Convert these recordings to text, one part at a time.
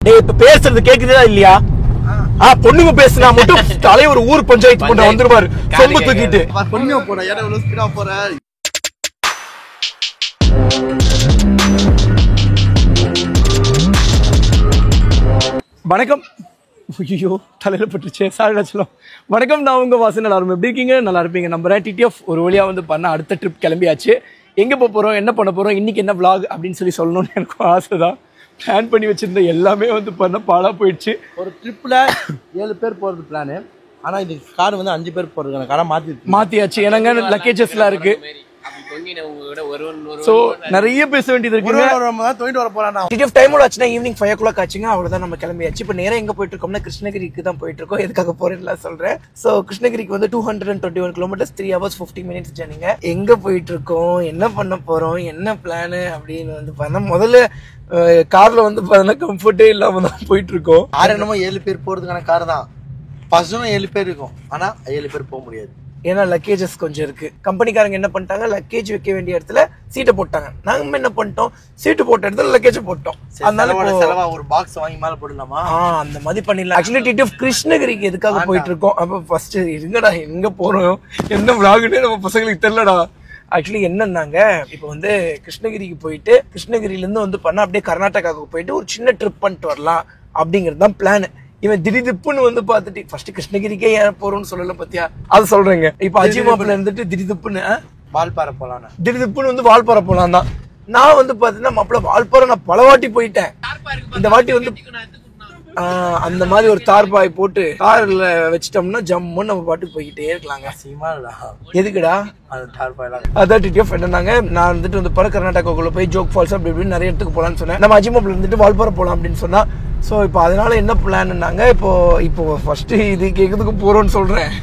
டேய் இப்ப பேசுறது கேக்குதா இல்லையா? பொண்ணுங்க பேசுனா மட்டும் தலைவர் ஊர் பஞ்சாயத்து பண்ண வந்துருவாரு சொம்பு தூக்கிட்டு. பொண்ணுங்க போற ஏன்னா இவ்வளவு ஸ்பீடா போற. வணக்கம். ஐயோ தலையில பட்டுருச்சே, சாரிடாச்சலம். வணக்கம், நான் உங்க வாசன். எல்லாரும் எப்படி இருக்கீங்க? நல்லா இருப்பீங்க நம்புறேன். டிடிஎஃப் ஒரு வழியா வந்து பண்ண அடுத்த ட்ரிப் கிளம்பியாச்சு. எங்க போறோம், என்ன பண்ண போறோம், இன்னைக்கு என்ன vlog அப்படின்னு சொல்லணும்னு எனக்கு ஆசைதான். பிளான் பண்ணி வச்சிருந்த எல்லாமே வந்து பண்ண பாலா போயிடுச்சு. ஒரு ட்ரிப்ல 7 பேர் போறது பிளானு. ஆனா இது கார் வந்து 5 பேர் போறதுக்கான காரை மாத்தியாச்சு. ஏன்னாங்க லக்கேஜஸ்லாம் இருக்கு. சோ நிறைய பேச வேண்டியது இருக்கு. டைமோட ஆச்சுன்னா ஈவினிங் 5 o'clock ஆச்சுங்க. அவ்வளவுதான், நம்ம கிளம்பியாச்சு. இப்போ நேரம் எங்க போயிட்டு இருக்கோம்னா கிருஷ்ணகிரிக்கு தான் போயிட்டு இருக்கோம். எதுக்காக போறேன்னு சொல்றேன். சோ கிருஷ்ணகிரிக்கு வந்து 221 கிலோமீட்டர்ஸ், 3 hours 50 minutes ஜர்னிங்க. எங்க போயிட்டு இருக்கோம், என்ன பண்ண போறோம், என்ன பிளான் அப்படின்னு வந்து பார்த்தா முதல்ல கார்ல வந்து பார்த்தா கம்ஃபர்டே இல்லாம தான் போயிட்டு இருக்கோம். என்னமோ 7 பேர் போறதுக்கான கார் தான். பஸ்ஸும் 7 பேர் இருக்கும், ஆனா 7 பேர் போக முடியாது. ஏன்னா லக்கேஜஸ் கொஞ்சம் இருக்கு. கம்பெனிக்காரங்க என்ன பண்ணிட்டாங்க, லக்கேஜ் வைக்க வேண்டிய இடத்துல சீட்டை போட்டாங்க. நாங்க என்ன பண்ணிட்டோம், சீட்டு போட்ட இடத்துல லக்கேஜ் போட்டோம். அதனால செலவா ஒரு பாக்ஸ் வாங்கி மேல போடலாமா, அந்த மாதிரி பண்ணிடலாம். ஆக்சுவலி டிடிஎஃப் கிருஷ்ணகிரிக்கு எதுக்காக போயிட்டு இருக்கோம். அப்ப ஃபர்ஸ்ட் இருங்கடா, எங்க போறோம், என்ன விளாகுன்னு நம்ம பசங்களுக்கு தெரியலடா. ஆக்சுவலி என்னன்னாங்க, இப்போ வந்து கிருஷ்ணகிரிக்கு போயிட்டு கிருஷ்ணகிரில இருந்து வந்து பண்ணா அப்படியே கர்நாடகாவுக்கு போயிட்டு ஒரு சின்ன ட்ரிப் பண்ணிட்டு வரலாம் அப்படிங்கிறது தான் பிளான். இவன் திடீர்னு வந்து பாத்துட்டு ஃபர்ஸ்ட் கிருஷ்ணகிரிக்கே ஏன் போறோம்னு சொல்லல பத்தியா, அது சொல்றேங்க. இப்ப அஜிமாப்ல இருந்துட்டு திடீர்னு வால்பாறை போலாம், திடீர்னு வந்து வால்பாறை போலாம் தான். நான் வந்து பாத்தீங்கன்னா மாப்பிள்ள வால்பாறை நான் பல வாட்டி போயிட்டேன். இந்த வாட்டி வந்து அந்த மாதிரி ஒரு தார்பாய் போட்டு கார்ல வச்சிட்டோம்னா ஜம்முன்னு நம்ம பாட்டுக்கு போய்கிட்டே இருக்கலாங்க. எதுக்குடா அதான் டிடிஎஃப் என்னன்னாங்க, நான் வந்துட்டு வந்து பல கர்நாடகாக்குள்ள போய் ஜோக் ஃபால்ஸ் அப்படி இப்படின்னு நிறைய இடத்துக்கு போலான்னு சொன்னேன். நம்ம அஜிமாப்ல இருந்துட்டு வால்பாறை போலாம் அப்படின்னு சொன்னா. ஸோ இப்போ அதனால என்ன பிளான்னாங்க, இப்போ ஃபர்ஸ்ட் இது கேட்கறதுக்கு போறோம்னு சொல்றேன்.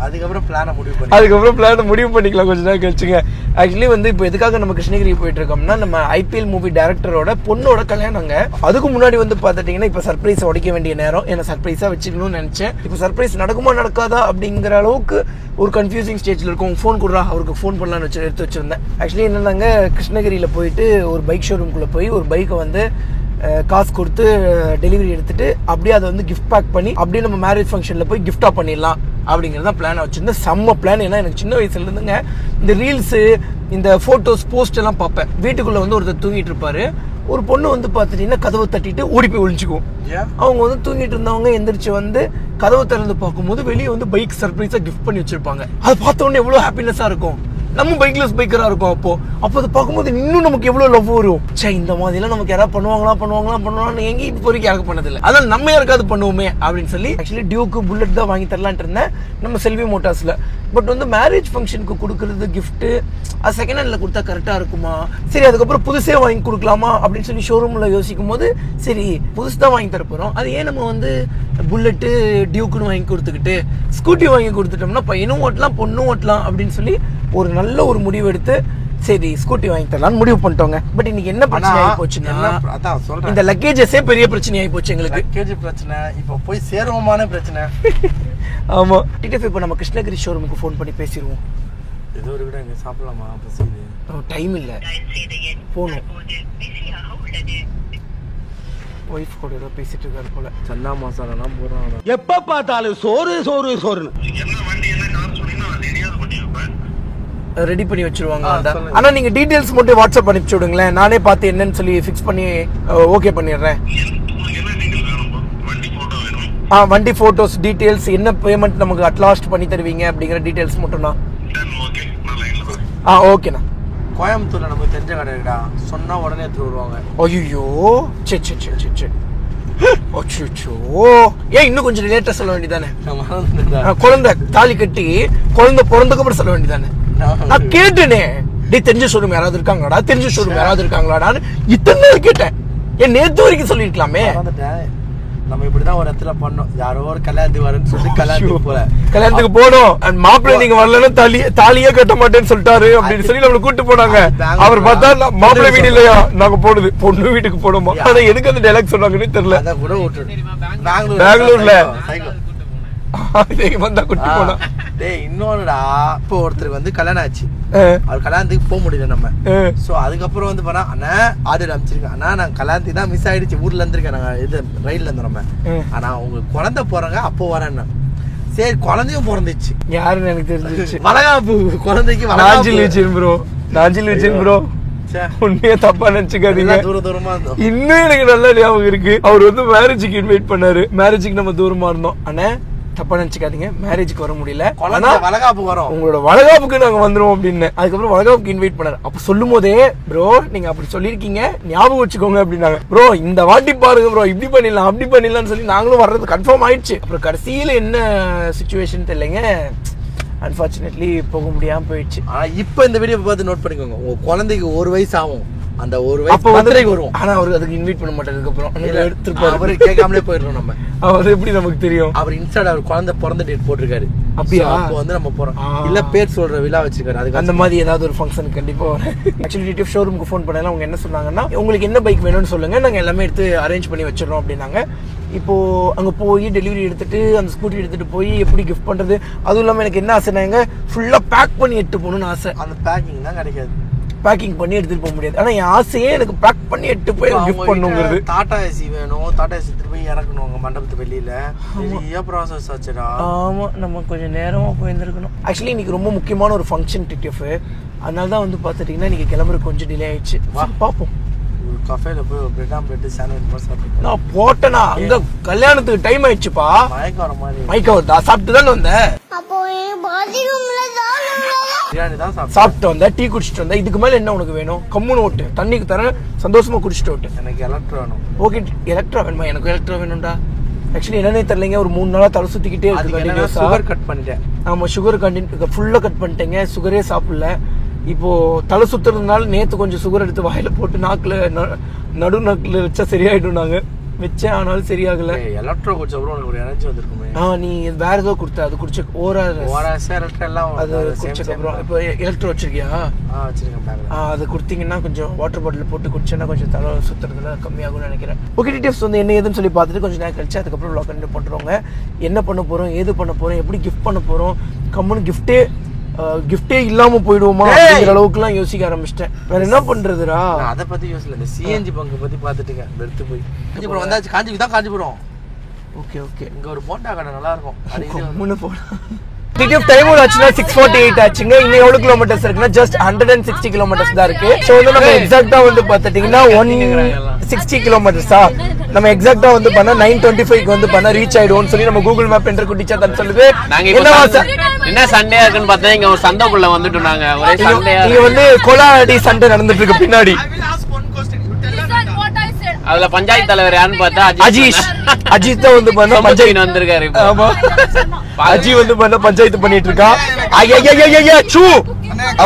அதுக்கப்புறம் பிளானை முடிவு பண்ணிக்கலாம் கொஞ்ச நேரம் கழிச்சுங்க. ஆக்சுவலி வந்து இப்போ எதுக்காக நம்ம கிருஷ்ணகிரி போயிட்டு இருக்கோம்னா, நம்ம ஐபிஎல் மூவி டைரக்டரோட பொண்ணோட கல்யாணங்க. அதுக்கு முன்னாடி வந்து பாத்துட்டீங்கன்னா இப்போ சர்ப்ரைஸ் உடைக்க வேண்டிய நேரம். ஏன்னா சர்ப்ரைஸா வச்சுக்கணும்னு நினைச்சேன். இப்போ சர்ப்ரைஸ் நடக்குமா நடக்காதா அப்படிங்கிற அளவுக்கு ஒரு கன்ஃபியூசிங் ஸ்டேஜ்ல இருக்கும். ஃபோன் கொடுறா, அவருக்கு ஃபோன் பண்ணலாம்னு எடுத்து வச்சிருந்தேன். ஆக்சுவலி என்னன்னாங்க, கிருஷ்ணகிரியில போயிட்டு ஒரு பைக் ஷோரூம்குள்ள போய் ஒரு பைக்கை வந்து காசு கொடுத்து டெலிவரி எடுத்துட்டு அப்படியே அதை வந்து கிஃப்ட் பேக் பண்ணி அப்படியே நம்ம மேரேஜ் ஃபங்க்ஷன்ல போய் கிஃப்டா பண்ணிடலாம் அப்படிங்கிறத பிளான் வச்சிருந்தேன். செம்ம பிளான். ஏன்னா எனக்கு சின்ன வயசுல இருந்துங்க இந்த ரீல்ஸ், இந்த போட்டோஸ், போஸ்ட் எல்லாம் பார்ப்பேன். வீட்டுக்குள்ள வந்து ஒருத்தர் தூங்கிட்டு இருப்பாரு, ஒரு பொண்ணு வந்து பாத்துட்டீங்கன்னா கதவை தட்டிட்டு ஓடி போய் ஒழிச்சுக்கும். அவங்க வந்து தூங்கிட்டு இருந்தவங்க எந்திரிச்சு வந்து கதவை திறந்து பார்க்கும்போது வெளியே வந்து பைக் சர்ப்ரைஸா கிஃப்ட் பண்ணி வச்சிருப்பாங்க. அதை பார்த்த உடனே எவ்வளவு ஹாப்பினஸா இருக்கும். நம்ம பைக்லெஸ் பைக்கரா இருக்கும். அப்போ அதை பார்க்கும்போது இன்னும் நமக்கு எவ்வளவு லவ் வரும். சே, இந்த மாதிரி எல்லாம் நமக்கு யாராவது பண்ணுவாங்களான்னு எங்க இப்போ வரைக்கும் யாருக்கும் பண்ணதில்லை. அதான் நம்ம யாருக்காவது பண்ணுவோமே அப்படின்னு சொல்லி ஆக்சுவலி டியூக்கு புல்லட் தான் வாங்கி தரலான்ட்டு இருந்தேன் நம்ம செல்வி மோட்டார்ஸ்ல. பட் வந்து மேரேஜ் ஃபங்க்ஷனுக்கு கொடுக்கறது கிஃப்ட் அது செகண்ட் ஹேண்ட்ல கொடுத்தா கரெக்டா இருக்குமா, சரி அதுக்கப்புறம் புதுசே வாங்கி கொடுக்கலாமா அப்படின்னு சொல்லி ஷோரூம்ல யோசிக்கும் போது, சரி புதுசு தான் வாங்கி தர போறோம், அது ஏன் நம்ம வந்து புல்லட்டு டியூக்குன்னு வாங்கி கொடுத்துக்கிட்டு ஸ்கூட்டி வாங்கி கொடுத்துட்டோம்னா பையனும் ஓட்டலாம் பொண்ணும் ஓட்டலாம் அப்படின்னு சொல்லி ஒரு நல்ல ஒரு முடிவு எடுத்து சரி ஸ்கூட்டி வாங்கி தரலாம்னு முடிவு பண்ணிட்டோங்க. பட் இன்னைக்கு என்ன பிரச்சனை ஆகி போச்சுன்னா, இந்த லக்கேஜஸே பெரிய பிரச்சனை ஆகி போச்சு எங்களுக்கு. லக்கேஜ் பிரச்சனை, இப்போ போய் சேருவோமான பிரச்சனை. ஆமா, டிடிஎஃப் இப்போ நம்ம கிருஷ்ணகிரி ஷோரூமுக்கு ஃபோன் பண்ணி பேசிடுவோம். ஏதோ ஒரு விட இங்க சாப்பிடலாமா, பசிக்குது, டைம் இல்ல, போகணும். ஒய்ஃப் கூட ஏதோ பேசிட்டு இருக்காரு போல. சன்னா மசாலாலாம் போடுறாங்க. எப்ப பார்த்தாலும் சோறுன்னு ரெடி பண்ணி வச்சிருவாங்க. ஆனா நீங்க டீடைல்ஸ் மட்டும் வாட்ஸ்அப் அனுப்பிச்சு விடுங்களேன், நானே பார்த்து என்னன்னு சொல்லி ஃபிக்ஸ் பண்ணி ஓகே பண்ணிடுறேன். வண்டி போட்டோஸ் டீடைல்ஸ், என்ன பேமெண்ட் நமக்கு அட்லாஸ்ட் பண்ணி தருவீங்க அப்படிங்கிற டீடைல்ஸ் மட்டும் தான். ஓகேண்ணா. கோயம்புத்தூர்ல நமக்கு தெரிஞ்ச கடை இருக்கா, சொன்னா உடனே எடுத்து வருவாங்க. ஐயோ ஏன் இன்னும் கொஞ்சம் லேட்டா சொல்ல வேண்டியதானே, குழந்தை தாலி கட்டி குழந்தை பிறந்ததுக்கு அப்புறம் சொல்ல வேண்டியதானே. நான் கேட்டேனே, தெரிஞ்ச ஷோரூம் யாராவது இருக்காங்களாடான்னு இத்தனை நாள் கேட்டேன். ஏன் நேத்து வரைக்கும் சொல்லிருக்கலாமே. நம்ம இப்படிதான் ஒரு இடத்துல பண்ணோம், யாரோ ஒரு கல்யாணத்துக்கு வரேன்னு சொல்லி கல்யாணத்துக்கு போனோம். மாப்பிள்ளை நீங்க வரலன்னா தாலியே கட்ட மாட்டேன்னு சொல்லிட்டாரு அப்படின்னு சொல்லி நம்மளை கூட்டு போனாங்க. அவர் பார்த்தா மாப்பிள்ளை வீடு இல்லையா நாங்க போனது, பொண்ணு வீட்டுக்கு போனோமா. ஆனா எதுக்கு அந்த டைலாக் சொன்னாங்கன்னு தெரியல. பெங்களூர்ல வந்தா கூட்டு போனா டேய் இன்னொன்னுடா, இப்போ ஒருத்தருக்கு வந்து கல்யாணம் ஆச்சு, அவர் கல்யாணத்துக்கு போக முடியல நம்ம. சோ அதுக்கப்புறம் வந்து பண்ணா அண்ணா ஆர்டர் அமைச்சிருக்கேன், அண்ணா நான் கல்யாணத்துக்கு தான் மிஸ் ஆயிடுச்சு, ஊர்ல இருந்திருக்கேன், நாங்க இது ரயில்ல இருந்தோம் நம்ம. ஆனா உங்களுக்கு குழந்தை போறாங்க அப்போ வரேன்னா, சரி குழந்தையும் பிறந்துச்சு. யாருன்னு எனக்கு தெரிஞ்சிச்சு. வளகாப்பு குழந்தைக்கு நாஞ்சில் வச்சிருந்தேன் ப்ரோ, நாஞ்சில் வச்சிருந்தேன் ப்ரோ. உண்மையா தப்பா நினைச்சுக்காதீங்க. தூரமா இருந்தோம். இன்னும் எனக்கு நல்ல ஞாபகம் இருக்கு. அவர் வந்து மேரேஜுக்கு இன்வைட் பண்ணாரு. மேரேஜுக்கு நம்ம தூரமா இருந்தோம். அண்ணா தப்பா நினைச்சுக்காதீங்க, மேரேஜுக்கு வர முடியல, வளகாப்பு வரும், உங்களோட வளகாப்புக்கு நாங்க வந்துருவோம் அப்படின்னு. அதுக்கப்புறம் வளகாப்புக்கு இன்வைட் பண்ணாரு. அப்ப சொல்லும் போதே ப்ரோ நீங்க அப்படி சொல்லிருக்கீங்க, ஞாபகம் வச்சுக்கோங்க அப்படின்னாங்க. ப்ரோ இந்த வாட்டி பாருங்க ப்ரோ, இப்படி பண்ணிடலாம் அப்படி பண்ணிடலாம்னு சொல்லி நாங்களும் வர்றது கன்ஃபார்ம் ஆயிடுச்சு. அப்புறம் கடைசியில என்ன சிச்சுவேஷன் தெரியலைங்க, அன்பார்ச்சுனேட்லி போக முடியாம போயிடுச்சு. ஆனா இப்ப இந்த வீடியோ பார்த்து நோட் பண்ணிக்கோங்க, உங்க குழந்தைக்கு 1 வயசு ஆகும், அந்த 1 வயசு அப்ப வந்து வரும். ஆனா அவருக்கு அதுக்கு இன்வைட் பண்ண மாட்டாரு. அதுக்கப்புறம் எடுத்துருப்பாரு, அவரு கேட்காமலே போயிடணும் நம்ம. அது எப்படி நமக்கு தெரியும்? அவர் இன்ஸ்டால அவர் குழந்தை பிறந்த டேட் போட்டிருக்காரு. அப்படியா? அப்போ வந்து நம்ம போறோம், இல்ல பேர் சொல்ற விழா வச்சிருக்காரு, அதுக்கு அந்த மாதிரி ஏதாவது ஒரு ஃபங்க்ஷன் கண்டிப்பா வரேன். ஆக்சுவலி டிடிஎஃப் ஷோரூமுக்கு ஃபோன் பண்ணல, அவங்க என்ன சொன்னாங்கன்னா உங்களுக்கு என்ன பைக் வேணும்னு சொல்லுங்க, நாங்க எல்லாமே எடுத்து அரேஞ்ச் பண்ணி வச்சிடறோம் அப்படின்னாங்க. இப்போ அங்க போய் டெலிவரி எடுத்துட்டு அந்த ஸ்கூட்டி எடுத்துட்டு போய் எப்படி கிஃப்ட் பண்றது, அதுவும் இல்லாம எனக்கு என்ன ஆசைனாங்க ஃபுல்லா பேக் பண்ணி எடுத்து போகணும்னு ஆசை. அந்த பேக்கிங் தான் கிடைக்காது, பேக்கிங் பண்ணி எடுத்துட்டு போக முடியாது. ஆனா என் ஆசையே எனக்கு பேக் பண்ணி எடுத்து போய் கிஃப்ட் பண்ணுங்கிறது. டாடா ஏசி வேணும், டாடா ஏசி எடுத்துட்டு போய் இறக்கணும் மண்டபத்து வெளியில, பெரிய ப்ராசஸ் ஆச்சுடா. ஆமா, நம்ம கொஞ்சம் நேரமா போயிருந்துருக்கணும். ஆக்சுவலி இன்னைக்கு ரொம்ப முக்கியமான ஒரு ஃபங்க்ஷன் டிடிஎஃப், அதனால தான் வந்து பாத்துட்டீங்கன்னா இன்னைக்கு கிளம்புற கொஞ்சம் டிலே ஆயிடுச்சு. வா பாப்போம். கஃபேல போய் பிரெட் ஆம்லெட் சாண்ட்விச் சாப்பிட்டு நான் போட்டேனா, அங்க கல்யாணத்துக்கு டைம் ஆயிடுச்சுப்பா. மயக்கம் வர மாதிரி மயக்கம் வருதா? சாப்பிட்டு தானே வந்தேன், அப்போ பிரியாணி தான் சாப்பிட்டு வந்தேன், டீ குடிச்சிட்டு வந்தேன். இதுக்கு மேல என்ன உனக்கு வேணும்? கம்முன்னு ஓட்டு, தண்ணிக்கு தரேன், சந்தோஷமா குடிச்சிட்டு ஓட்டு. எனக்கு எலக்ட்ரா வேணும். ஓகே எலக்ட்ரா வேணுமா? எனக்கு எலக்ட்ரா வேணும்டா. ஆக்சுவலி என்னன்னே தெரியலங்க, ஒரு 3 நாளா தலை சுத்திக்கிட்டே இருக்கு. சுகர் கட் பண்ணிட்டேன். ஆமா, சுகர் கண்டினியூ ஃபுல்லா கட் பண்ணிட்டேங்க, சுகரே சாப்பிடல. இப்போ தலை சுத்துறதுனால நேத்து கொஞ்சம் சுகர் எடுத்து வாயில போட்டு நாக்குல நடு நாக்குல வச்சா சரியாயிடும் நாங்க வச்சேன், ஆனாலும் சரியாகல. எலக்ட்ரோ குடிச்ச அப்புறம் உனக்கு ஒரு எனர்ஜி வந்திருக்குமே. நீ வேற ஏதோ கொடுத்த, அது குடிச்ச ஓஆர்எஸ் எல்லாம் அது குடிச்சதுக்கு அப்புறம் இப்போ எலக்ட்ரோ வச்சிருக்கியா? வச்சிருக்கேன். அது கொடுத்தீங்கன்னா கொஞ்சம் வாட்டர் பாட்டில் போட்டு குடிச்சேன்னா கொஞ்சம் தலை சுத்துறதுல கம்மியாகும்னு நினைக்கிறேன். ஓகே டிடிஎஃப்ஸ் வந்து என்ன ஏதுன்னு சொல்லி பார்த்துட்டு கொஞ்சம் நேரம் கழிச்சு அதுக்கப்புறம் வ்ளாக் கண்டினியூ பண்றோங்க. என்ன பண்ண போறோம், ஏது பண்ண போறோம், எப்படி கிஃப்ட் பண்ண போறோம், கம்முன்னு கிஃப்டே இல்லாம போயிடுவோமா அப்படிங்கிற அளவுக்கு எல்லாம் யோசிக்க ஆரம்பிச்சிட்டேன். வேற என்ன பண்றதுடா? அத பத்தி யோசிக்கல, இந்த சிஎன்ஜி பங்கு பத்தி பாத்துட்டுங்க வெறுத்து போய். காஞ்சிபுரம் வந்தாச்சு, காஞ்சிபுரம். ஓகே இங்க ஒரு போண்டா கடை நல்லா இருக்கும், அடிக்கடி முன்ன போலாம். டிடிஎஃப் டைம் ஆச்சுன்னா 6:48 ஆச்சுங்க. இன்னும் எவ்வளவு கிலோமீட்டர்ஸ் இருக்குன்னா ஜஸ்ட் 160 கிலோமீட்டர்ஸ் தான் இருக்கு. சோ வந்து நம்ம எக்ஸாக்ட்டா வந்து பாத்துட்டீங்கன்னா 160 கிலோமீட்டர்ஸா நம்ம எக்ஸாக்ட்டா வந்து பண்ணா 9:25க்கு வந்து பண்ணா ரீச் ஆயிடுவோம்னு சொல்லி நம்ம கூகுள் மேப் என்ற குட்டிச்சா தான் சொல்லுது. என்ன சண்டே இருக்குன்னு பார்த்தா இங்க ஒரு சந்தைக்குள்ள வந்துட்டோம் நாங்க. ஒரே சண்டே, இங்க வந்து கோலாடி சண்டை நடந்துட்டு இருக்கு பின்னாடி. அதுல பஞ்சாயத்து தலைவர் யாருன்னு பார்த்தா அஜித் தான் வந்து பண்ண பஞ்சாயத்து வந்திருக்காரு. ஆமா, அஜி வந்து பண்ண பஞ்சாயத்து பண்ணிட்டு இருக்கா.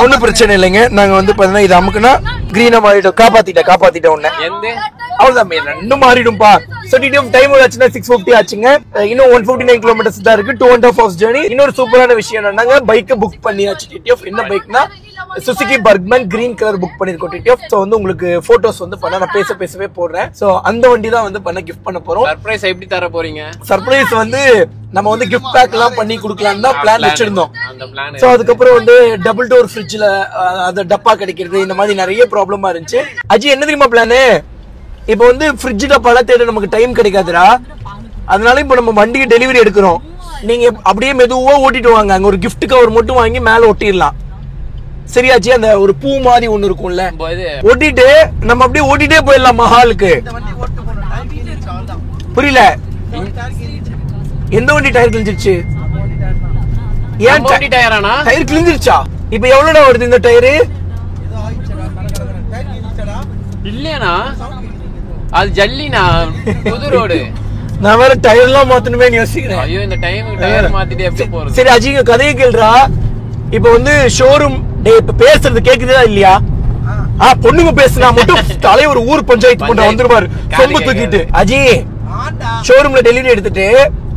ஒன்னும் பிரச்சனை இல்லைங்க. நாங்க வந்து பாத்தீங்கன்னா இது அமுக்குனா கிரீனா மாறிட்டோம். காப்பாத்திட்டேன் உன்ன. அவ்வளவுதான், ரெண்டும் மாறிடும்பா. டைம் ஆச்சுன்னா 6:50 ஆச்சுங்க. இன்னும் 159 கிலோமீட்டர்ஸ் தான் இருக்கு. 2.5 hours ஜர்னி. இன்னொரு சூப்பரான விஷயம் என்னன்னா பைக் புக் பண்ணியாச்சு டிடிஎஃப். என்ன பைக்னா Suzuki Burgman green colour book பண்ணிருக்கோம் டிடிஎஃப். சோ வந்து உங்களுக்கு போட்டோஸ் வந்து பண்ண நான் பேசவே போடுறேன். சோ அந்த வண்டி தான் வந்து பண்ண கிஃப்ட் பண்ண போறோம். சர்ப்ரைஸ் எப்படி தர போறீங்க? சர்ப்ரைஸ் வந்து நம்ம வந்து கிஃப்ட் பேக் எல்லாம் பண்ணி கொடுக்கலாம் தான் பிளான் வச்சிருந்தோம். சோ அதுக்கப்புறம் வந்து டபுள் டோர் ஃப்ரிட்ஜ்ல அந்த டப்பா கிடைக்கிறது, இந்த மாதிரி நிறைய ப்ராப்ளமா இருந்துச்சு. அஜி என்ன தெரியுமா பிளானு? இப்போ வந்து ஃப்ரிட்ஜ் டப்பால தேட நமக்கு டைம் கிடைக்காதுடா. அதனால இப்போ நம்ம வண்டிக்கு டெலிவரி எடுக்கிறோம். நீங்க அப்படியே மெதுவா ஓட்டிட்டு வாங்க, அங்க ஒரு கிஃப்ட் கவர் மட்டும் வாங்கி மேல ஒட்டிடலாம். சரியாச்சு? அந்த ஒரு பூ மாதிரி ஒண்ணு இருக்கும்ல, ஒட்டிட்டு நம்ம அப்படியே ஓட்டிட்டே போயிடலாம் மஹாலுக்கு. புரியல? எந்த வண்டி டயர் கிழிஞ்சிருச்சு? ஏன் டயர் கிழிஞ்சிருச்சா? இப்ப எவ்வளவுடா வருது இந்த டயரு? இல்லையாண்ணா, அது ஜல்லினா புது ரோடு. நான் வேற டயர் எல்லாம் மாத்தணுமே யோசிக்கிறேன். ஐயோ, இந்த டைமுக்கு டயர் மாத்திட்டு எப்படி போறது? சரி அஜிங்க கதையை கேள்றா. இப்ப வந்து ஷோரூம் இப்ப பேசுறது கேக்குதா இல்லையா? பொண்ணுங்க பேசுனா மட்டும் தலைவர் ஊர் பஞ்சாயத்து பண்ற வந்துருவாரு சொம்பு தூக்கிட்டு. அஜி ஷோரூம்ல டெலிவரி எடுத்துட்டு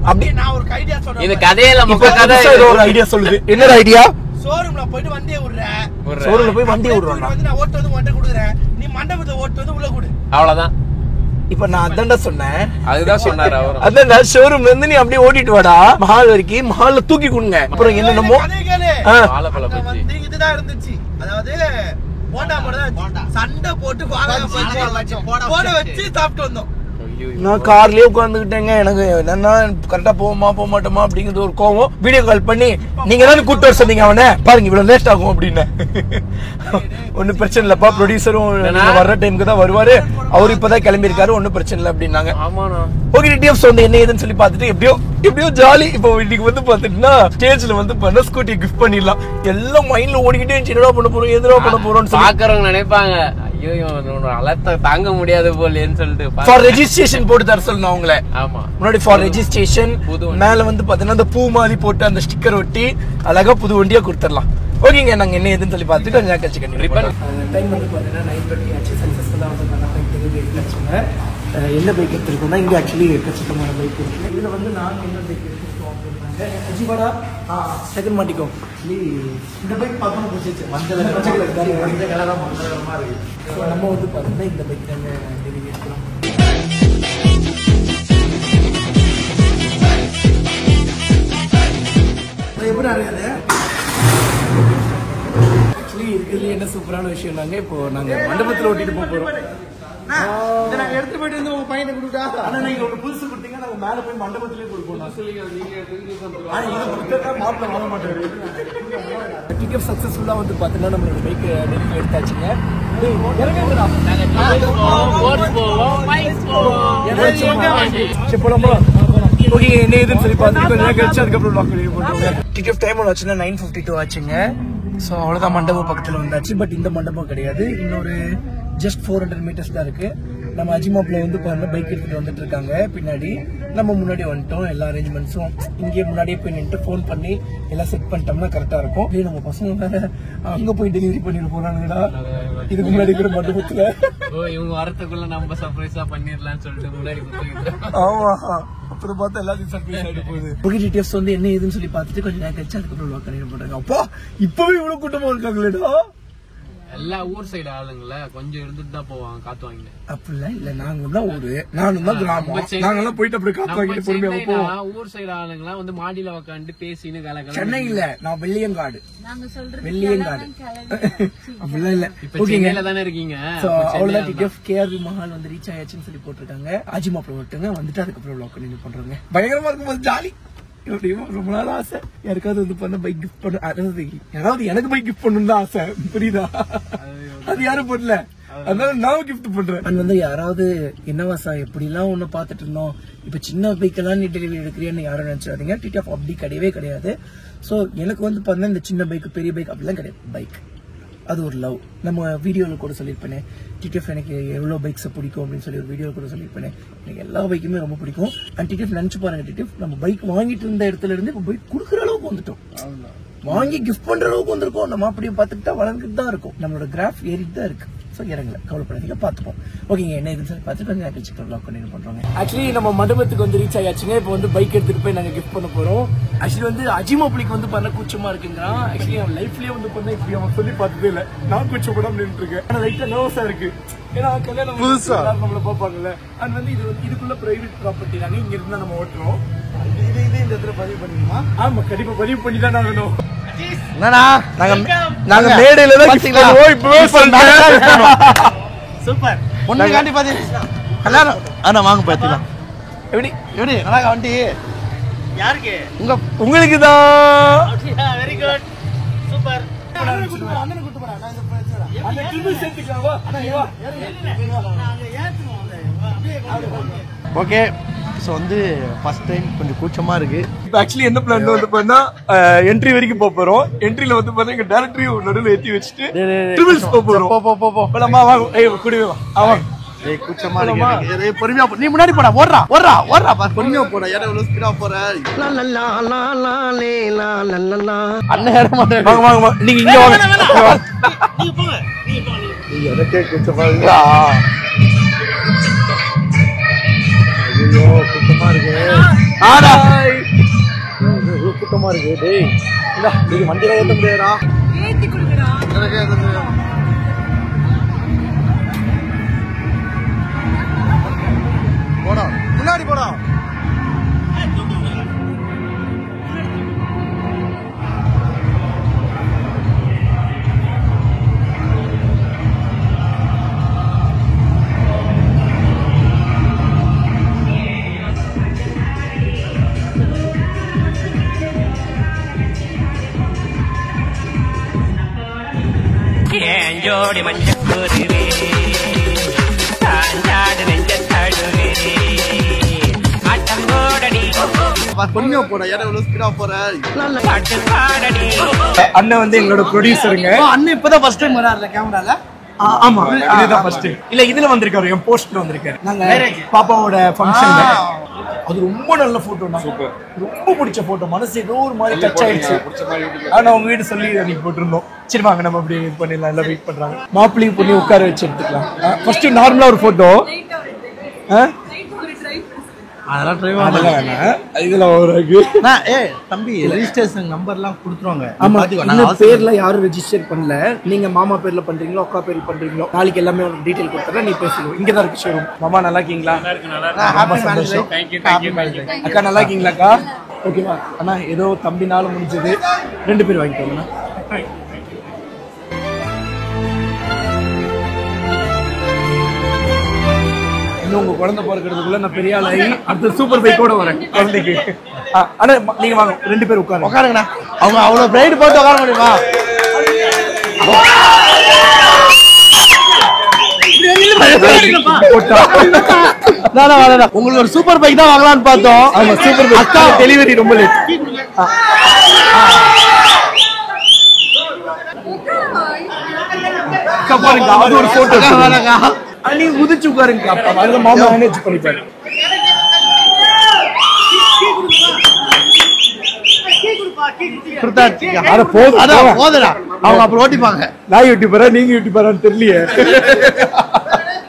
அப்படியே நான் ஒரு ஐடியா சொல்றேன். இந்த கதையில முக்க கதை ஒரு ஐடியா சொல்லுது. என்னடா ஐடியா? ஷோரூம்ல போய் வண்டியை விடுறேன். ஷோரூம்ல போய் வண்டியை விடுறோம். நான் ஓட்டு வந்து மண்டை குடுக்குறேன், நீ மண்டபத்துல ஓட்டு வந்து உள்ள குடு. அவ்வளவுதான். இப்ப நான் அதான்டா சொன்னேன். அதுதான் சொன்னாரு அவரும். அதான் ஷோரூம்ல இருந்து நீ அப்படியே ஓட்டிட்டு வாடா மஹால் வரைக்கும், மஹால்ல தூக்கி கொடுங்க. அப்புறம் என்னென்னமோ வாழைப்பழம் பஜ்ஜி இதுதான் இருந்துச்சு. அதாவது போண்டா மட்டும் சண்டை போட்டு போட வச்சு சாப்பிட்டு வந்தோம். நான் கார்லயே உட்காந்துக்கிட்டேங்க. எனக்கு என்னன்னா கரெக்டா போக மாட்டோமா அப்படிங்கிறது ஒரு கோவம். வீடியோ கால் பண்ணி நீங்க தானே கூட்டு வர சொன்னீங்க அவனை, பாருங்க இவ்வளவு லேட் ஆகும் அப்படின்னு. ஒன்னும் பிரச்சனை இல்லப்பா, ப்ரொடியூசரும் வர்ற டைமுக்கு தான் வருவாரு, அவரு இப்பதான் கிளம்பி இருக்காரு, ஒன்னும் பிரச்சனை இல்லை அப்படின்னாங்க. ஓகே டிடிஎஃப்ஸ் வந்து என்ன ஏதுன்னு சொல்லி பாத்துட்டு எப்படியோ ஜாலி. இப்போ இன்னைக்கு வந்து பாத்துட்டுனா ஸ்டேஜ்ல வந்து பண்ண ஸ்கூட்டி கிஃப்ட் பண்ணிடலாம். எல்லாம் மைண்ட்ல ஓடிக்கிட்டே இருந்துச்சு, என்னடா பண்ண போறோம் எதுடா பண்ண போறோம்னு பாக்குறவங்க நினைப்பாங்க ஐயோ அலத்த தாங்க முடியாது போலேன்னு சொல்லிட்டு ஃபார் ரெஜிஸ்ட்ரேஷன் போட்டு தர சொல்லணும் அவங்கள. ஆமா முன்னாடி ஃபார் ரெஜிஸ்ட்ரேஷன் மேல வந்து பாத்தீங்கன்னா அந்த பூ மாதிரி போட்டு அந்த ஸ்டிக்கர் ஒட்டி அழகா புது வண்டியா கொடுத்துடலாம். ஓகேங்க, நாங்க என்ன ஏதுன்னு சொல்லி பார்த்துட்டு கொஞ்சம் நேரம் கழிச்சு கண்டிப்பா. டைம் வந்து பாத்தீங்கன்னா 9:30 ஆச்சு. சக்சஸ்ஃபுல்லா வந்து நல்லா பைக் எடுத்துருச்சுங்க. என்ன பைக் எடுத்துருக்கோம்னா இங்க ஆக்சுவலி எக்கச்சக்கமான பைக் இருக்கு. இதுல வந்து நாங்க என்ன பைக் எடுத்துருக்கோம் அப்படின்னாங்க அஜிவாடா செகண்ட் மாட்டிக்கோ. இந்த பைக் பார்க்கணும் பிடிச்சிச்சு, மஞ்சள் கலரா மஞ்சளமா இருக்கு. நம்ம வந்து பாத்தீங்கன்னா இந்த பைக் தாங்க எடுக்கிறோம். எப்படி அறியாது ஆக்சுவலி இருக்கிறதுல என்ன சூப்பரான விஷயம் நாங்க இப்போ நாங்க மண்டபத்துல ஓட்டிட்டு போறோம். நாங்க எடுத்து போயிட்டு வந்து உங்க பையனை கொடுத்தா, ஆனா நீங்க ஒரு புதுசு கொடுத்தீங்க, நாங்க மேல போய் மண்டபத்திலே கொடுப்போம். மாப்பிள்ள வாங்க மாட்டாரு. டிக்கெட் சக்சஸ்ஃபுல்லா வந்து பாத்தீங்கன்னா நம்மளோட பைக் டெலிவரி எடுத்தாச்சுங்க. ஓகே என்ன ஏதுன்னு சொல்லி பார்த்துட்டு கொஞ்சம் கழிச்சு அதுக்கப்புறம் டிக்கெட் டைம் ஆச்சுன்னா 9:52 ஆச்சுங்க. ஸோ அவ்வளோதான், மண்டபம் பக்கத்தில் வந்தாச்சு. பட் இந்த மண்டபம் கிடையாது, இன்னொரு ஜஸ்ட் 400 மீட்டர்ஸ் தான் இருக்கு. நம்ம அஜிமாப்ல வந்து பைக் எடுத்துட்டு வந்துட்டு இருக்காங்க பின்னாடி. நம்ம முன்னாடி வந்துட்டோம். எல்லா அரேஞ்ச்மெண்ட்ஸும் இங்கே முன்னாடியே போய் நின்று ஃபோன் பண்ணி எல்லாம் செட் பண்ணிட்டோம்னா கரெக்டா இருக்கும். நம்ம பசங்க அங்க போய் டெலிவரி பண்ணிட்டு போறானுங்கடா இதுக்கு முன்னாடி இருக்கிற மண்டபத்துல. இவங்க வரத்துக்குள்ள நம்ம சர்ப்ரைஸா பண்ணிடலாம்னு சொல்லிட்டு முன்னாடி. ஆமா, அப்புறம் பார்த்தா எல்லாத்தையும் சர்ப்ரைஸ் ஆகிட்டு போகுது. ஓகே டிடிஎஃப்ஸ் வந்து என்ன ஏதுன்னு சொல்லி பார்த்துட்டு கொஞ்சம் நேரம் கழிச்சு அதுக்கப்புறம் லாக் பண்ணிட்டு போறாங்க. அப்பா இப்பவே இவ்வளவு கூட்டமா இருக்காங்களேடா. எல்லா ஊர் சைடு ஆளுங்கள கொஞ்சம் இருந்துட்டு தான் போவாங்க காத்து வாங்கிட்டு. அப்படிலாம் இல்ல, நாங்க தான் ஊரு, நானும் தான் கிராமம், நாங்கெல்லாம் போயிட்டு அப்படி காத்து வாங்கிட்டு பொறுமையா போவோம். ஊர் சைடு ஆளுங்களா வந்து மாடியில உட்காந்து பேசின்னு கலக்கல. சென்னை இல்ல, நான் வெள்ளியங்காடு. வெள்ளியங்காடு அப்படிலாம் இல்ல. ஓகேங்க தானே இருக்கீங்க. அவ்வளவுதான் டிடிஎஃப் கேஆர்வி மஹால் வந்து ரீச் ஆயாச்சுன்னு சொல்லி போட்டிருக்காங்க. அஜிமாப்ல விட்டுங்க வந்துட்டு அதுக்கப்புறம் லாக் பண்ணி பண்றாங்க. பயங்கரமா இருக்கும்போது ஜாலி. ரொம்ப நாள் ஆசை யாருக்காவது வந்து பண்ண பைக் கிஃப்ட் பண்ண, அதாவது யாராவது எனக்கு பைக் கிஃப்ட் பண்ணணும் தான் ஆசை, புரியுதா? அது யாரும் பண்ணல, அதனால நான் கிஃப்ட் பண்றேன். அது வந்து யாராவது என்னவாசா எப்படிலாம் ஒண்ணு பாத்துட்டு இருந்தோம், இப்ப சின்ன பைக் எல்லாம் நீ டெலிவரி எடுக்கிறியான்னு யாரும் நினைச்சாதீங்க. டிடிஎஃப் அப்படி கிடையவே கிடையாது. சோ எனக்கு வந்து பார்த்தா இந்த சின்ன பைக் பெரிய பைக் அப்படிலாம் கிடையாது. பைக் அது ஒரு லவ். நம்ம வீடியோல கூட சொல்லியிருப்பேனே டிடிஎஃப் எனக்கு எவ்வளவு பைக்ஸ் பிடிக்கும் அப்படின்னு சொல்லி ஒரு வீடியோ கூட சொல்லியிருப்பேனே. எனக்கு எல்லா பைக்குமே ரொம்ப பிடிக்கும். அண்ட் டிடிஎஃப் நினைச்சு பாருங்க, டிடிஎஃப் நம்ம பைக் வாங்கிட்டு இருந்த இடத்துல இருந்து இப்போ பைக் கொடுக்குற அளவுக்கு வந்துட்டோம். வாங்கி கிஃப்ட் பண்ற அளவுக்கு வந்திருக்கோம். நம்ம அப்படியே பார்த்துக்கிட்டா வளர்ந்துட்டு தான் இருக்கும். நம்மளோட கிராஃப் ஏறிட்டு தான் இருக்கு. இறங்கல, கவலைப்படாதீங்க, பாத்துப்போம். ஓகேங்க, என்ன இதுன்னு சொல்லி பார்த்துட்டு கொஞ்சம் நேரம் லாக் பண்ணி பண்றோங்க. ஆக்சுவலி நம்ம மண்டபத்துக்கு வந்து ரீச் ஆயாச்சுங்க. இப்போ வந்து பைக் எடுத்துட்டு போய் நாங்க கிஃப்ட் பண்ண போறோம். ஆக்சுவலி வந்து அஜிமாப்ளிக்கு வந்து பண்ண கூச்சமா இருக்குங்கிறான். ஆக்சுவலி அவன் லைஃப்லயே வந்து பண்ண இப்படி அவன் சொல்லி பார்த்ததே இல்ல. நான் கூச்சப்படாம நின்று இருக்கேன். ஆனா லைட்டா நர்வஸா இருக்கு. ஏன்னா கல்யாணம் புதுசா நம்மள பாப்பாங்கல்ல. அது வந்து இதுக்குள்ள பிரைவேட் ப்ராப்பர்ட்டி நாங்க இங்க இருந்தா நம்ம ஓட்டுறோம். இது இந்த இடத்துல பதிவு பண்ணிக்கணுமா? ஆமா, கண்டிப்பா பதிவு பண்ணி தான் ஆகணும். நாங்க மேடையில தான் இப்பவே சூப்பர் பொண்ணுக்காண்டி பாத்தீங்கன்னா கல்யாணம். ஆனா வாங்க பாத்துக்கலாம். எப்படி நல்லா வண்டி யாருக்கு? உங்களுக்கு தான். Very good, super. Okay, so வந்து ஃபர்ஸ்ட் டைம் கொஞ்சம் கூச்சமா இருக்கு. இப்போ ஆக்சுவலி என்ன பிளான் வந்து பண்ணா என்ட்ரி வரைக்கும் போக போறோம். என்ட்ரில வந்து பண்ணா எங்க டேரக்டரையும் நடுவில் ஏற்றி வச்சுட்டு ட்ரிபிள்ஸ் போக போறோம். போலாமா? வாங்க, கூடவே வா. அவன் கூச்சமா இருக்கு. பொறுமையா நீ முன்னாடி போடா. ஓடுறா பொறுமையா போடா. ஏன்னா இவ்வளவு ஸ்பீடா போற. அண்ணன் ஏற மாட்டேன். வாங்க நீங்க இங்க வாங்க. நீங்க போங்க. எனக்கே கூச்சமா இருக்கா? ஐயோ கூட்டமா இருக்கு. ஆடா கூட்டமா இருக்கு. டேய் நீங்க வண்டியில ஏத்த முடியாதா? ஏத்தி குடுங்கடா. எனக்கு போடா. ஜோடி மஞ்சக்குருவே தாஞ்சாடு நெஞ்சத்தாடுவே ஆட்டம் போடடி பொறுமையா போடா. ஏன்னா இவ்வளவு ஸ்பீடா போற. பாட்டு பாடடி. அண்ணன் வந்து எங்களோட ப்ரொடியூசருங்க. அண்ணன் இப்பதான் ஃபர்ஸ்ட் டைம் வராருல கேமரால. ஆமா இதுதான் ஃபர்ஸ்ட் டைம். இல்ல இதுல வந்திருக்காரு, என் போஸ்ட்ல வந்திருக்காரு. நாங்க பாப்பாவோட ஃபங்க்ஷன்ல. அது ரொம்ப நல்ல போட்டோ. சூப்பர், ரொம்ப பிடிச்ச போட்டோ. மனசு ஏதோ ஒரு மாதிரி டச் ஆயிடுச்சு. ஆனா உங்க வீடு சொல்லி அன்னைக்கு போட்டிருந்தோம். சரி வாங்க நம்ம அப்படி இது பண்ணிடலாம். எல்லாம் வெயிட் பண்றாங்க. மாப்பிள்ளையும் பண்ணி உட்கார வச்சு எடுத்துக்கலாம். ஃபர்ஸ்ட் நார்மலா ஒரு போட்டோ. அதெல்லாம் ட்ரை அதெல்லாம் வேணாம். இதுல ஒரு தம்பி ரெஜிஸ்ட்ரேஷன் நம்பர்லாம் கொடுத்துருவாங்க. ஆமா, இன்னும் பேர்ல யாரும் ரெஜிஸ்டர் பண்ணல. நீங்க மாமா பேர்ல பண்றீங்களோ அக்கா பேர்ல பண்றீங்களோ நாளைக்கு எல்லாமே உனக்கு டீடைல் கொடுத்துறேன். நீ பேசிடுவோம். இங்க தான் இருக்கு ஷோரூம். மாமா நல்லா இருக்கீங்களா? அக்கா நல்லா இருக்கீங்களா அக்கா? ஓகேவா அண்ணா? ஏதோ தம்பினால முடிஞ்சது. 2 பேர் வாங்கிக்கோங்கண்ணா. இன்னும் உங்க குழந்தை பிறக்கிறதுக்குள்ள நான் பெரிய ஆள் ஆகி அடுத்த சூப்பர் பைக்கோட வரேன் குழந்தைக்கு. ஆனா நீங்க வாங்க, 2 பேர் உட்காருங்கண்ணா. அவங்க அவ்வளவு பிரைட் போட்டு உட்கார முடியுமா? உங்களுக்கு ஒரு சூப்பர் பைக் தான் வாங்கலாம்னு பார்த்தோம். ஆமா சூப்பர் பைக். அக்கா டெலிவரி ரொம்ப லேட். பாருங்க அது ஒரு போட்டோ. நீ உதிச்சு உட்காருங்க. அப்பா அதுல மாமா மேனேஜ் பண்ணிப்பாரு. அவங்க அப்புறம் ஓட்டிப்பாங்க. நான் யூடியூபரா நீங்க யூடியூபரான்னு தெரியலையே.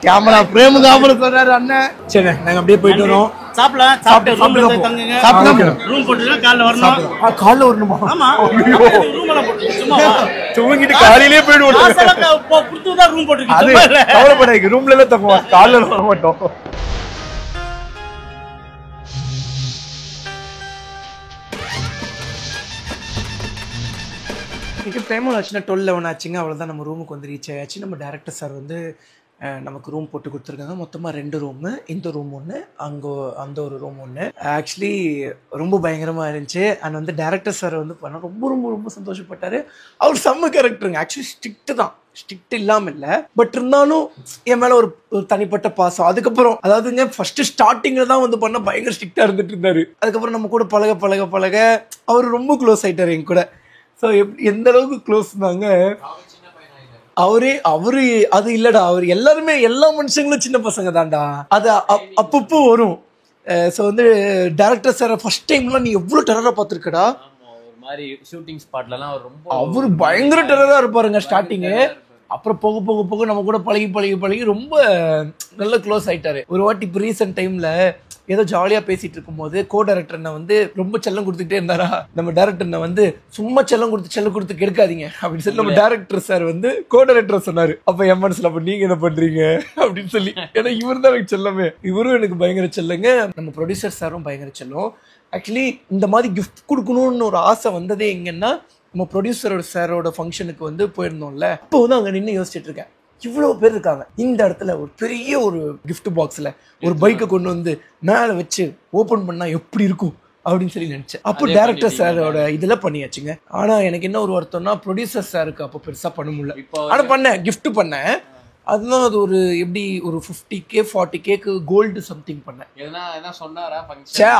கேமரா பிரேமுக்கு அப்புறம் சொன்னாரு அண்ணன். சரி நாங்க அப்படியே போயிட்டு வரோம். காலைல வரணுமா? தூங்கிட்டு காலையிலேயே போயிடுவோம். கவலைப்படாது, ரூம்ல எல்லாம் தங்குவோம். காலைல வர மாட்டோம். டைம் ஆச்சுன்னா 12-11 ஆச்சுங்க. அவ்வளோதான், நம்ம ரூமுக்கு வந்து ரீச் ஆயாச்சு. நம்ம டேரக்டர் சார் வந்து நமக்கு ரூம் போட்டு கொடுத்துருக்காங்க. மொத்தமாக 2 ரூமு. இந்த ரூம் ஒன்று, அங்கே அந்த ஒரு ரூம் ஒன்று. ஆக்சுவலி ரொம்ப பயங்கரமாக இருந்துச்சு. அண்ட் வந்து டேரக்டர் சார் வந்து பண்ண ரொம்ப ரொம்ப ரொம்ப சந்தோஷப்பட்டார். அவர் செம்ம கேரக்டருங்க. ஆக்சுவலி ஸ்ட்ரிக்ட் தான், ஸ்ட்ரிக்ட் இல்லாமல் இல்லை, பட் இருந்தாலும் என் மேலே ஒரு தனிப்பட்ட பாசம். அதுக்கப்புறம் அதாவதுங்க ஃபர்ஸ்ட் ஸ்டார்டிங்கில் தான் வந்து பண்ண பயங்கர ஸ்ட்ரிக்டாக இருந்துட்டு இருந்தார். அதுக்கப்புறம் நம்ம கூட பழக பழக பழக அவர் ரொம்ப க்ளோஸ் ஆகிட்டார் என் கூட. ஸோ எந்த அளவுக்கு க்ளோஸ் தாங்க அவரு அது இல்லடா, அவர் எல்லாருமே எல்லா மனுஷங்களும் சின்ன பசங்க தான்டா. அது அப்பப்போ வரும். ஸோ வந்து டேரக்டர் சார் ஃபர்ஸ்ட் டைம்லாம் நீ எவ்வளோ டெரரா பார்த்துருக்கடா. ஒரு மாதிரி ஷூட்டிங் ஸ்பாட்லலாம் அவரு பயங்கர டெரரா இருப்பாருங்க ஸ்டார்டிங்கு. அப்புறம் போக போக போக நம்ம கூட பழகி பழகி பழகி ரொம்ப நல்ல க்ளோஸ் ஆயிட்டாரு. ஒரு வாட்டி இப்போ ரீசெண்ட் டைம்ல ஏதோ ஜாலியாக பேசிட்டு இருக்கும்போது கோ டைரக்டர்னை வந்து ரொம்ப செல்லம் கொடுத்துட்டே இருந்தாரா. நம்ம டேரக்டர்னை வந்து சும்மா செல்லம் கொடுத்து கெடுக்காதீங்க அப்படின்னு சொல்லி நம்ம டேரக்டர் சார் வந்து கோ டைரக்டர் சொன்னாரு. அப்ப என் மனசுல அப்ப நீங்க என்ன பண்றீங்க அப்படின்னு சொல்லி, ஏன்னா இவர் தான் எனக்கு செல்லமே. இவரும் எனக்கு பயங்கர செல்லுங்க. நம்ம ப்ரொடியூசர் சாரும் பயங்கர செல்லும். ஆக்சுவலி இந்த மாதிரி கிஃப்ட் கொடுக்கணும்னு ஒரு ஆசை வந்ததே எங்கன்னா நம்ம ப்ரொடியூசரோட சாரோட ஃபங்க்ஷனுக்கு வந்து போயிருந்தோம்ல. அப்போ வந்து அங்கே நின்று யோசிச்சுட்டு இருக்கேன், இவ்வளோ பேர் இருக்காங்க, இந்த இடத்துல ஒரு பெரிய ஒரு கிஃப்ட் பாக்ஸில் ஒரு பைக்கை கொண்டு வந்து மேலே வச்சு ஓப்பன் பண்ணால் எப்படி இருக்கும் அப்படின்னு சொல்லி நினச்சேன். அப்போ டேரக்டர் சாரோட இதில் பண்ணியாச்சுங்க. ஆனால் எனக்கு என்ன ஒரு வருத்தம்னா ப்ரொடியூசர் சாருக்கு அப்போ பெருசாக பண்ண முடியல. ஆனால் பண்ணேன், கிஃப்ட் பண்ணேன். அதுதான் அது ஒரு எப்படி ஒரு 50K 40K கோல்டு சம்திங் பண்ணேன்.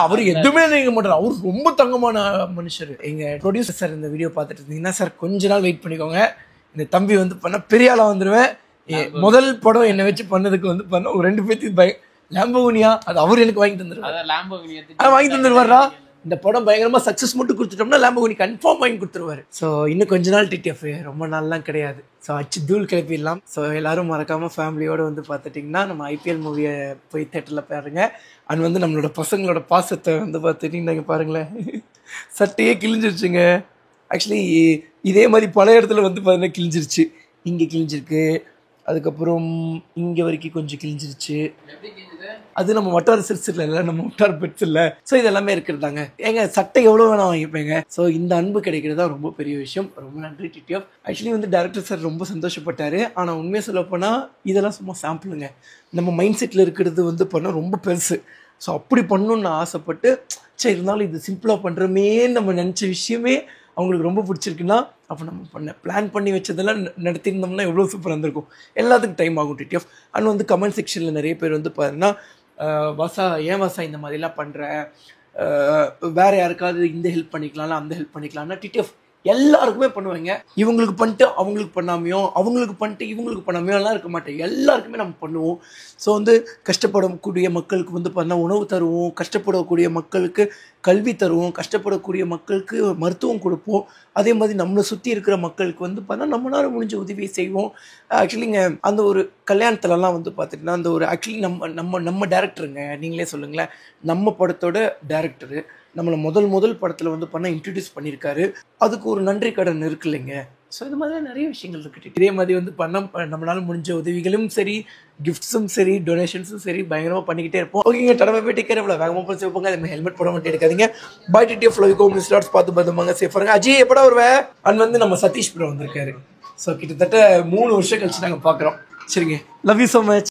அவர் எதுவுமே நினைக்க மாட்டார். அவர் ரொம்ப தங்கமான மனுஷர். எங்க ப்ரொடியூசர் சார் இந்த வீடியோ பார்த்துட்டு இருந்தீங்கன்னா சார் கொஞ்ச நாள் வெயிட் பண்ணிக்கோங்க. இந்த தம்பி வந்து பண்ண பெரிய ஆளா வந்துருவேன். முதல் படம் என்னை வச்சு பண்ணதுக்கு வந்து பண்ண ஒரு 2 பேர்த்துக்கு லாம்போகினியா அது அவர் எனக்கு வாங்கி தந்துருவாரு. வாங்கி தந்துருவாரா. இந்த படம் பயங்கரமா சக்சஸ் மட்டும் கொடுத்துட்டோம்னா லாம்போகினி கன்ஃபார்ம் வாங்கி கொடுத்துருவாரு. ஸோ இன்னும் கொஞ்ச நாள் டிடிஎஃப், ரொம்ப நாள்லாம் கிடையாது. ஸோ அச்சு தூள் கிளப்பிடலாம். ஸோ எல்லாரும் மறக்காம ஃபேமிலியோட வந்து பார்த்துட்டிங்கன்னா நம்ம ஐபிஎல் மூவியை போய் தேட்டரில் பாருங்க. அண்ட் வந்து நம்மளோட பசங்களோட பாசத்தை வந்து பார்த்துட்டிங்கன்னா பாருங்களேன், சட்டையே கிழிஞ்சிருச்சுங்க. ஆக்சுவலி இதே மாதிரி பல இடத்துல வந்து பார்த்தீங்கன்னா கிழிஞ்சிருச்சு. இங்கே கிழிஞ்சிருக்கு, அதுக்கப்புறம் இங்கே வரைக்கும் கொஞ்சம் கிழிஞ்சிருச்சு. அது நம்ம வட்டார சிறுசில் இல்லை, நம்ம வட்டார பெட்ஸ் இல்லை. ஸோ இதெல்லாமே இருக்கிறதாங்க. ஏங்க சட்டை எவ்வளோ வேணா வாங்கிப்பேங்க. ஸோ இந்த அன்பு கிடைக்கிறதா ரொம்ப பெரிய விஷயம். ரொம்ப நன்றி டிடிஎஃப். ஆக்சுவலி வந்து டேரக்டர் சார் ரொம்ப சந்தோஷப்பட்டாரு. ஆனால் உண்மையாக சொல்லப்போனால் இதெல்லாம் சும்மா சாம்பிளுங்க. நம்ம மைண்ட் செட்டில் இருக்கிறது வந்து பண்ணால் ரொம்ப பெருசு. ஸோ அப்படி பண்ணணுன்னு நான் ஆசைப்பட்டு, சரி இருந்தாலும் இது சிம்பிளாக பண்ணுறோமே நம்ம நினச்ச விஷயமே அவங்களுக்கு ரொம்ப பிடிச்சிருக்குன்னா அப்போ நம்ம பிளான் பண்ணி வச்சதெல்லாம் நடத்தியிருந்தோம்னா எவ்வளோ சூப்பராக இருந்திருக்கும். எல்லாத்துக்கும் டைம் ஆகும் டிடிஎஃப். அண்ட் வந்து கமெண்ட் செக்ஷனில் நிறைய பேர் வந்து பாருன்னா, வாசா ஏன் வாசா இந்த மாதிரிலாம் பண்ணுற, வேறு யாருக்காவது இந்த ஹெல்ப் பண்ணிக்கலாம்ல அந்த ஹெல்ப் பண்ணிக்கலாம்னா டிடிஎஃப் எல்லாருக்குமே பண்ணுவாங்க. இவங்களுக்கு பண்ணிட்டு அவங்களுக்கு பண்ணாமையோ, அவங்களுக்கு பண்ணிட்டு இவங்களுக்கு பண்ணாமையோ எல்லாம் இருக்க மாட்டேன். எல்லாருக்குமே நம்ம பண்ணுவோம். ஸோ வந்து கஷ்டப்படக்கூடிய மக்களுக்கு வந்து பண்ண உணவு தருவோம், கஷ்டப்படக்கூடிய மக்களுக்கு கல்வி தருவோம், கஷ்டப்படக்கூடிய மக்களுக்கு மருத்துவம் கொடுப்போம். அதே மாதிரி நம்மளை சுற்றி இருக்கிற மக்களுக்கு வந்து பார்த்தா நம்மளால முடிஞ்ச உதவியை செய்வோம். ஆக்சுவலிங்க அந்த ஒரு கல்யாணத்துலலாம் வந்து பார்த்துட்டிங்கன்னா அந்த ஒரு ஆக்சுவலி நம்ம டேரக்டருங்க, நீங்களே சொல்லுங்களேன், நம்ம படத்தோட டேரக்டரு நம்மளை முதல் படத்தில் வந்து பண்ண இன்ட்ரடியூஸ் பண்ணியிருக்காரு. அதுக்கு ஒரு நன்றி கடன் இருக்கு இல்லைங்க. ஸோ இது மாதிரி நிறைய விஷயங்கள் இருக்குது. இதே மாதிரி வந்து நம்மளால முடிஞ்ச உதவிகளும் சரி, கிஃப்ட்ஸும் சரி, டொனேஷன்ஸும் சரி பயங்கரமாக பண்ணிக்கிட்டே இருப்போம். ஓகேங்க, தடவை போய் டேக் கேர். எவ்வளோ வேகமாக போய் சேஃபாங்க. அதே மாதிரி ஹெல்மெட் போட மட்டும் எடுக்காதீங்க. பை டிடிஎஃப் ஃப்ளோவிகோ மிஸ்டார்ட்ஸ் பார்த்து பார்த்துமாங்க, சேஃபாக. அஜய் எப்படா வருவேன்? அண்ட் வந்து நம்ம சதீஷ் ப்ரோ வந்திருக்காரு. ஸோ கிட்டத்தட்ட 3 வருஷம் கழிச்சு நாங்கள் பார்க்குறோம். சரிங்க, லவ் யூ ஸோ மச்.